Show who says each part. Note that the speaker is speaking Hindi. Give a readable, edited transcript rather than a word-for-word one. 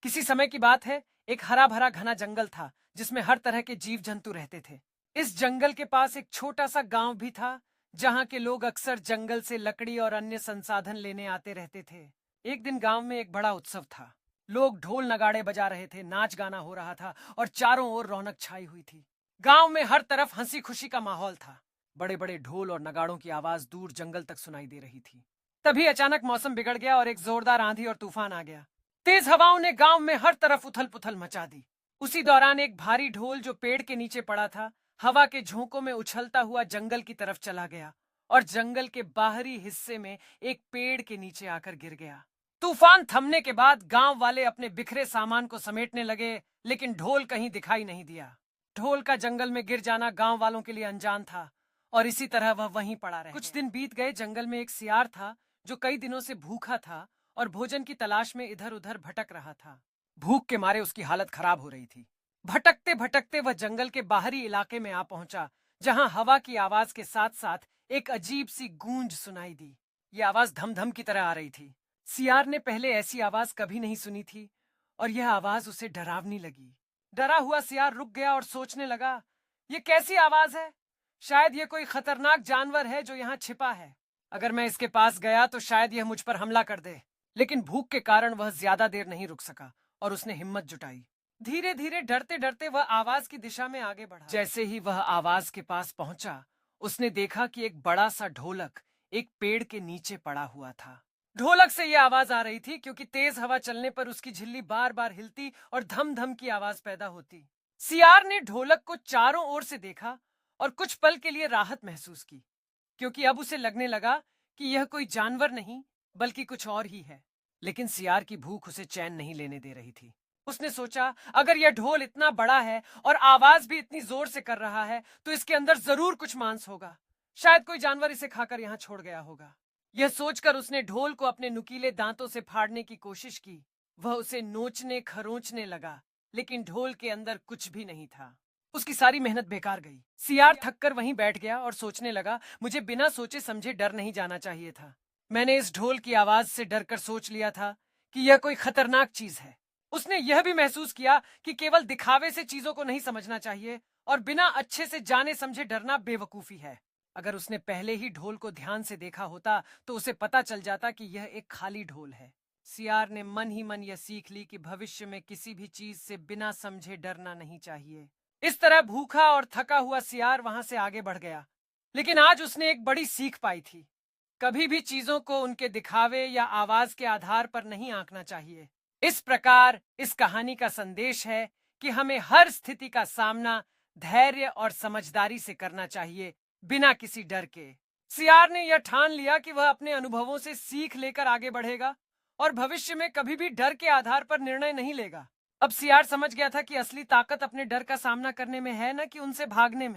Speaker 1: किसी समय की बात है, एक हरा भरा घना जंगल था जिसमें हर तरह के जीव जंतु रहते थे। इस जंगल के पास एक छोटा सा गांव भी था जहां के लोग अक्सर जंगल से लकड़ी और अन्य संसाधन लेने आते रहते थे। एक दिन गांव में एक बड़ा उत्सव था। लोग ढोल नगाड़े बजा रहे थे, नाच गाना हो रहा था और चारों ओर रौनक छाई हुई थी। गांव में हर तरफ हंसी खुशी का माहौल था। बड़े बड़े ढोल और नगाड़ों की आवाज दूर जंगल तक सुनाई दे रही थी। तभी अचानक मौसम बिगड़ गया और एक जोरदार आंधी और तूफान आ गया। तेज हवाओं ने गांव में हर तरफ उथल पुथल मचा दी। उसी दौरान एक भारी ढोल जो पेड़ के नीचे पड़ा था, हवा के झोंकों में उछलता हुआ जंगल की तरफ चला गया और जंगल के बाहरी हिस्से में एक पेड़ के नीचे आकर गिर गया। तूफान थमने के बाद गांव वाले अपने बिखरे सामान को समेटने लगे, लेकिन ढोल कहीं दिखाई नहीं दिया। ढोल का जंगल में गिर जाना गांव वालों के लिए अनजान था और इसी तरह वह वहीं पड़ा रह कुछ दिन बीत गए। जंगल में एक सियार था जो कई दिनों से भूखा था और भोजन की तलाश में इधर उधर भटक रहा था। भूख के मारे उसकी हालत खराब हो रही थी। भटकते भटकते वह जंगल के बाहरी इलाके में आ पहुंचा, जहां हवा की आवाज के साथ साथ एक अजीब सी गूंज सुनाई दी। ये आवाज धम धम की तरह आ रही थी। सियार ने पहले ऐसी आवाज कभी नहीं सुनी थी और यह आवाज उसे डरावनी लगी। डरा हुआ सियार रुक गया और सोचने लगा, ये कैसी आवाज है? शायद ये कोई खतरनाक जानवर है जो यहाँ छिपा है। अगर मैं इसके पास गया तो शायद यह मुझ पर हमला कर दे। लेकिन भूख के कारण वह ज्यादा देर नहीं रुक सका और उसने हिम्मत जुटाई। धीरे धीरे डरते डरते वह आवाज की दिशा में आगे बढ़ा। जैसे ही वह आवाज के पास पहुंचा, उसने देखा कि एक बड़ा सा ढोलक एक पेड़ के नीचे पड़ा हुआ था। ढोलक से यह आवाज आ रही थी क्योंकि तेज हवा चलने पर उसकी झिल्ली बार बार हिलती और धम धम की आवाज पैदा होती। सियार ने ढोलक को चारों ओर से देखा और कुछ पल के लिए राहत महसूस की, क्योंकि अब उसे लगने लगा कि यह कोई जानवर नहीं बल्कि कुछ और ही है। लेकिन सियार की भूख उसे चैन नहीं लेने दे रही थी। उसने सोचा, अगर यह ढोल इतना बड़ा है और आवाज भी इतनी जोर से कर रहा है तो इसके अंदर जरूर कुछ मांस होगा। शायद कोई जानवर इसे खाकर यहाँ छोड़ गया होगा। यह सोचकर उसने ढोल को अपने नुकीले दांतों से फाड़ने की कोशिश की। वह उसे नोचने खरोंचने लगा, लेकिन ढोल के अंदर कुछ भी नहीं था। उसकी सारी मेहनत बेकार गई। सियार थककर वहीं बैठ गया और सोचने लगा, मुझे बिना सोचे समझे डर नहीं जाना चाहिए था। मैंने इस ढोल की आवाज से डरकर सोच लिया था कि यह कोई खतरनाक चीज है। उसने यह भी महसूस किया कि केवल दिखावे से चीजों को नहीं समझना चाहिए और बिना अच्छे से जाने समझे डरना बेवकूफी है। अगर उसने पहले ही ढोल को ध्यान से देखा होता तो उसे पता चल जाता कि यह एक खाली ढोल है। सियार ने मन ही मन यह सीख ली कि भविष्य में किसी भी चीज से बिना समझे डरना नहीं चाहिए। इस तरह भूखा और थका हुआ सियार वहां से आगे बढ़ गया। लेकिन आज उसने एक बड़ी सीख पाई थी। कभी भी चीजों को उनके दिखावे या आवाज के आधार पर नहीं आंकना चाहिए। इस प्रकार इस कहानी का संदेश है कि हमें हर स्थिति का सामना धैर्य और समझदारी से करना चाहिए, बिना किसी डर के। सियार ने यह ठान लिया कि वह अपने अनुभवों से सीख लेकर आगे बढ़ेगा और भविष्य में कभी भी डर के आधार पर निर्णय नहीं लेगा। अब सियार समझ गया था कि असली ताकत अपने डर का सामना करने में है, न कि उनसे भागने में।